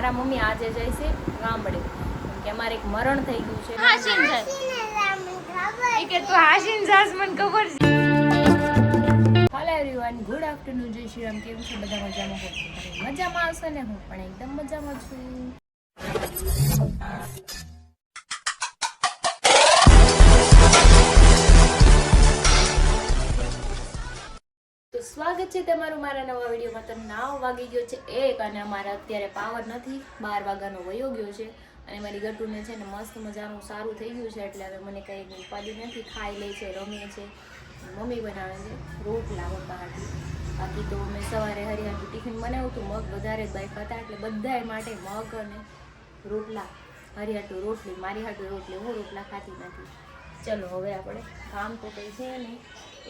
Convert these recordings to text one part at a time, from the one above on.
મારા મમ્મી આજે જાય છે ગામડે, કેમ કે અમારે એક મરણ થઈ ગયું છે. હાસીન જાય કે તું હાસીન જાસ, મને ખબર છે. હેલો એવરીવન, ગુડ આફ્ટરનૂન, જય શ્રી રામ. કેવું છે બધા? મજામાં હો? મજામાં આવશે ને? હું પણ એકદમ મજામાં છું. તો સ્વાગત છે તમારું મારા નવા વિડીયોમાં. તો 9 વાગી ગયો છે 1 અને અમારે અત્યારે પાવર નથી, 12 વાગ્યાનો વયો ગયો છે. અને મારી ગટુને છે ને મસ્ત મજાનું સારું થઈ ગયું છે, એટલે હવે મને કંઈ ઉપાધિ નથી. ખાઈ લે છે, રમે છે. મમ્મી બનાવે છે રોટલા પપ્પાથી. બાકી તો મેં સવારે હરિયાનું ટિફિન બનાવ્યું હતું, મગ વધારે જ બાઈક હતા, એટલે બધાય માટે મગ અને રોટલા. હરિયાટું રોટલી, મારી હાટું રોટલી, હું રોટલા ખાતી નથી. ચલો હવે આપણે કામ તો કંઈ છે નહીં,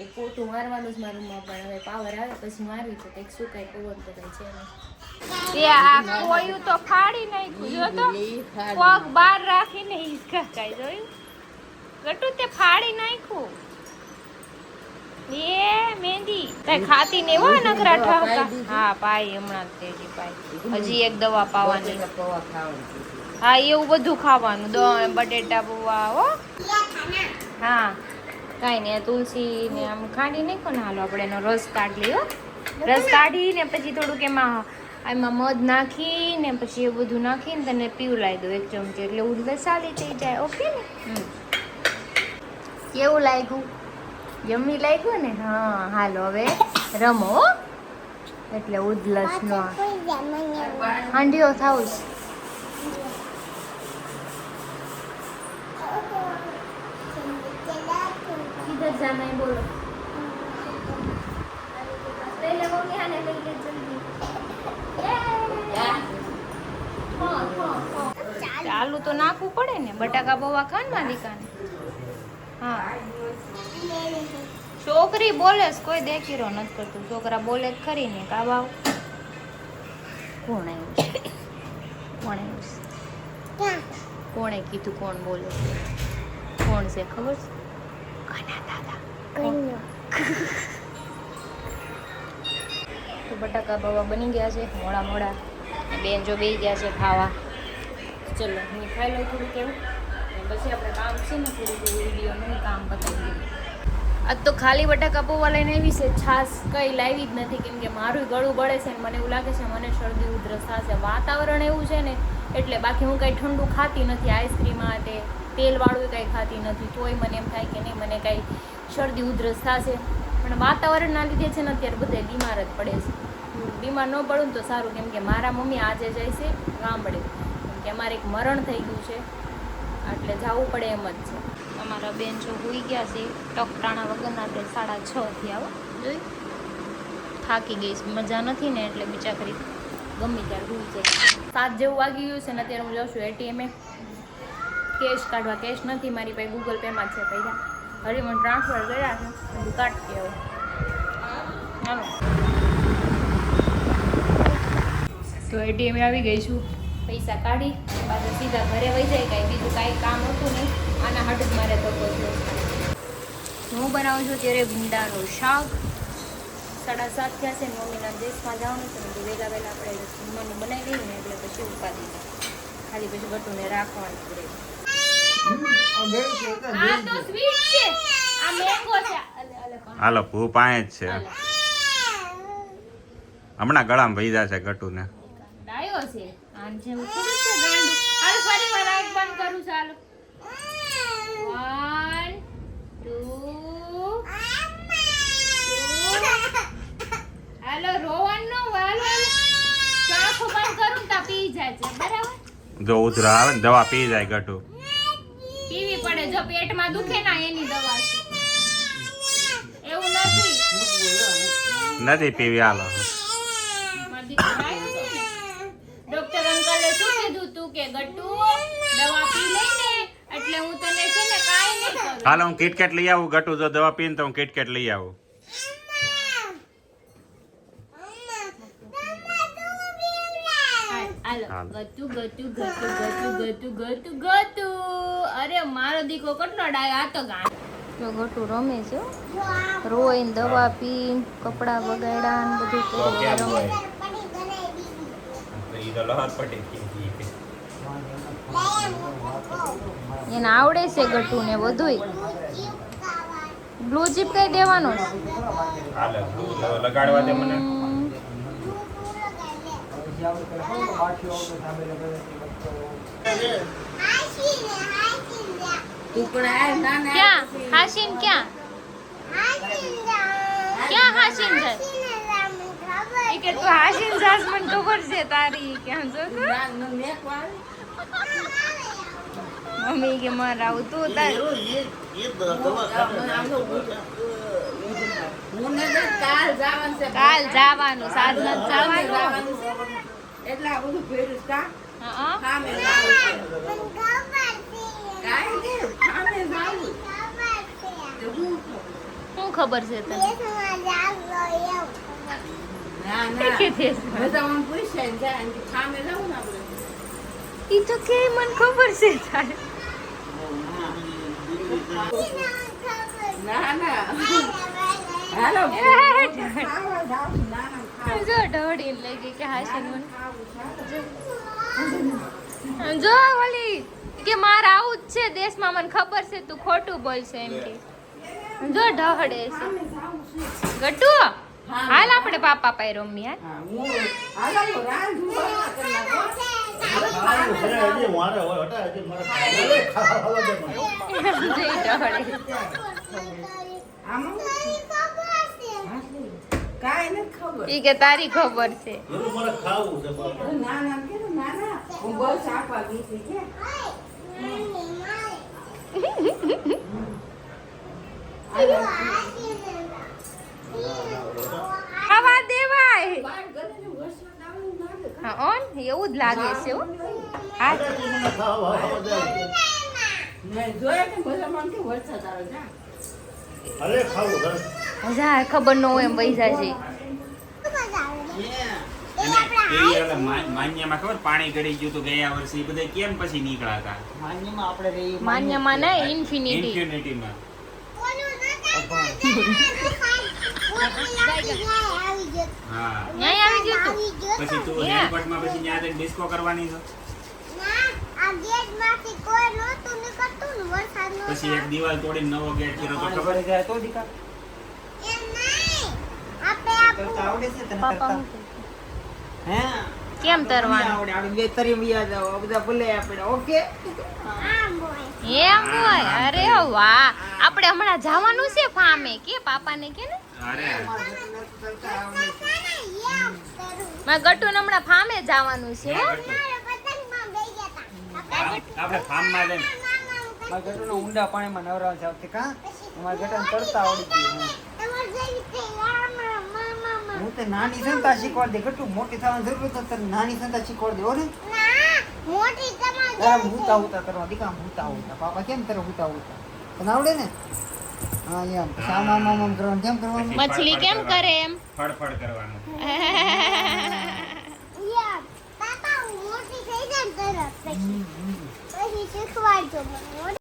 એ પોતું મારવાનું જ મારું માં, પણ હવે પાવર આવે પછી મારવી તો કંઈક શું કાંઈ પવન તો કંઈ છે નહીં. કોયું તો ફાડી નાખ્યું તો પગ બહાર રાખીને હિસકા કાઈ જોયું ગટુ તે ફાડી નાખ્યું. એ મહેંદી કઈ ખાતી ને એવો નખરા ઠાવકા. હા પાઈ હમણાં તેજી પાઈ, હજી એક દવા પાવાની. હા એવું બધું ખાવાનું, દહીં બટેટા પૌવા હો. હા કાંઈ નહીં, તુલસી ને આમ ખાંડી નાખો ને. હાલો આપણે એનો રસ કાઢી લઈએ. રસ કાઢીને પછી થોડુંક એમાં મધ નાખીને પછી એ બધું નાખીને તને પીવડાવી દો 1 ચમચી, એટલે ઉધરસ સારી થઈ જાય. ઓકે ને? કેવું લાગ્યું? યમ્મી લાગ્યું ને? હા હાલો હવે રમો, એટલે ઉધરસ નો હાંડિયો થાઉસ. किधर जाना है बोलो? पहले मम्मी आने लगी है जल्दी. ચાલુ તો નાખવું પડે ને, બટાકા પૌવા ખાન માલિકાને. હા છોકરી બોલે કોઈ દેખીરો નથી કરતું, છોકરા બોલે જ ખરી ને. કા બાવ કોણ આવ્યું છે? કોણ આવ્યું છે? કોણે કીધું કોણ બોલે? કોણ છે ખબર છે? તો બટાકા પૌવા બની ગયા છે મોડા મોડા. બેન જો બેસી ગયા છે ખાવા. ચલો હું ખાઈ લઉં થોડું કેવું, પછી આપણે કામ છે ને થોડું વિડીયોનું કામ પતાવી દઈએ. આજ તો ખાલી બટાકા પૌવા લઈને આવી છે, છાશ કંઈ લાવી જ નથી, કેમ કે મારું ગળું બળે છે ને મને એવું લાગે છે મને શરદી ઉધરસ થશે. વાતાવરણ એવું છે ને એટલે. બાકી હું કંઈ ઠંડુ ખાતી નથી, આઈસ્ક્રીમ આ તે તેલવાળું કંઈ ખાતી નથી, તોય મને એમ થાય કે નહીં મને કાંઈ શરદી ઉધરસ થશે. પણ વાતાવરણના લીધે છે ને અત્યારે બધા બીમાર જ પડે છે. બીમાર ન પડું ને તો સારું, કેમ કે મારા મમ્મી આજે જાય છે ગામડે, કેમ કે અમારે એક મરણ થઈ ગયું છે, એટલે જવું પડે એમ જ છે. અમારા બેન જો હોઈ ગયા છે ટકટાણા વગરના, તે 6:30 થયા. જોઈ થાકી ગઈ, મજા નથી ને એટલે બીજા કરી ગમે ત્યારે હોઈ જાય. 7 જેવું વાગી ગયું છે ને અત્યારે હું જાઉં છું એટીએમે કેશ કાઢવા. કેશ નથી મારી પાસે, ગૂગલ પેમાં છે પૈસા. હજી મને ટ્રાન્સફર કર્યા છે, બધું કાઢતી હવે. ચાલો તો એટીએમે આવી ગઈ છું, પૈસા કાઢી પાછા સીધા ઘરે વહી જાય. કાંઈ બીજું કાંઈ કામ હતું નહીં, આના હાટ જ મારે ધક્કો થયો. હું બનાવું છું ત્યારે ભીંડાનું શાક. 7:30 થયા છે, મમ્મીના દેશમાં જવાનું છે, બધું વહેલા આપણે જમવાનું બનાવી દઈએ ને એટલે પછી ઉપાડી ખાલી પછી બટુને રાખવાનું પડે. આ તો સ્વીટ છે, આ મેંગો છે. હાલો ભૂ પાંચ છે, હમણાં ગળામાં ભઈ જશે ગટુને. ડાયો છે આન જેવું થોડું છે ગાંડું. હાલો ફરી વાર આંખ બંધ કરું. ચાલો 1 2 હાલો રોવાનું ન હાલો. આંખ બંધ કરું તા પી જાય છે, બરાબર? જો ઉધરા આવે ને દવા પી જાય ગટુ. પીવી પડે, જો પેટમાં દુખે ના એની દવા છે. એવું નથી પીવી. હાલો ડોક્ટર અંકલે શું કીધું તું કે ગટુ દવા પી લે ને એટલે હું તને છે ને કાઈ નહીં કરું. હાલો હું કિટકેટ લઈ આવું. ગટુ જો દવા પીને તો હું કિટકેટ લઈ આવું. ગટુ ગટુ ગટુ ગટુ ગટુ ગટુ ગટુ. અરે મારો દીકરો કેટલો ડાયો. આ તો ગાંડ જો ગટુ રમે છે, રોઈને દવા પીને કપડા બગાડ્યા ને બધું કરીને રમે. ઈ તો લહર પટેલ કે એને આવડે છે ગટુ ને બધુંય. બ્લુ ચીપ કઈ દેવાનો છે? હાલે લગાડવા દે મને. ક્યાં હાસીન ક્યાં ક્યાં હાસીન જાય? ઈ કે તું હાસીન જાસ મને ખબર છે તારી ક્યાં જો તો મમ્મી કે માર આવું તું તાર કાલ જવાનું સાધન જવાનું એટલે આ બધું ભેરું કા હા સામે જાવું કાઈ દે સામે જાવું તો હું શું ખબર છે તને? ના કે ના તે બધા મને પૂછે ને જાય ને સામે જાવું ને આપણે ઈ તો કે મને ખબર છે તારે. ના ના હાલો ખાવા જાવું ના ના ખાવા જો ઢોળીને લઈ ગઈ કે હાસીન મને જો ઓલી કે મારે આવું જ છે દેશમાં મને ખબર છે તું ખોટું બોલશે એમ કે જો ઢહડે છે ગટુ હાલ આપણે પાપા પાય રમી હાલ હા હું હાલો રાજ ઉભા કરી નાખો જઈ ઢહડે આમાં કાઈ નથી ખબર ઈ કે તારી ખબર છે ના ના કે ના ના હું બસ આપવા ગઈ હતી કે ખાવા દેવાય બાર ગલે વરસાદ આવે ને લાગે હા ઓન એવું જ લાગે છે હો હા નહીં જોયે કે બધા મને કે વરસાદ આવે જા મજા ખબર ન હોય એમ પૈસા છે માન્યમાં ખબર પાણી ગળી ગયું તો ગયા વર્ષે ઈ બધા કેમ પછી નીકળાતા માન્યમાં નહીં ઇન્ફિનિટી ઇન્ફિનિટીમાં. હા ન્યાય આવી ગયું તું પછી તું Yeah. એરપોર્ટમાં પછી ત્યાં જઈને ડિસ્કો કરવાની છે. પછી એક દિવાલ તોડીને નવો ગેટ કર્યો તો ખબર પાપા હું કહે? કેમ તરવાનું એમ હોય અરે વાહ આપણે હમણાં જવાનું છે ફામે કે પાપાને કે ને અરે મારા ગટુને હમણાં ફામે જવાનું છે હો. આપણે ફાર્મમાં જઈને ઊંડા પાણીમાં નવરાવ છે આવતી કા અમારા ઘટાને તરતા આવડી ગયું હું તો નાની સંતા શીખવાડ દે ઘટું મોટી થવાની જરૂર તો તને નાની સંતા શીખવાડ દે હો ને તારા હુતા હુતા કરવા દીકા હુતા હુતા પાપા કેમ કરે હુતા હુતા તને આવડે ને હા એમ સામ આમ આમ આમ કરવાનું કેમ કરવાનું મછલી કેમ કરે એમ ફળફળ કરવાનું. પાપા હું મોટી થઈ જાય ને તરત પછી શીખવાડજો મને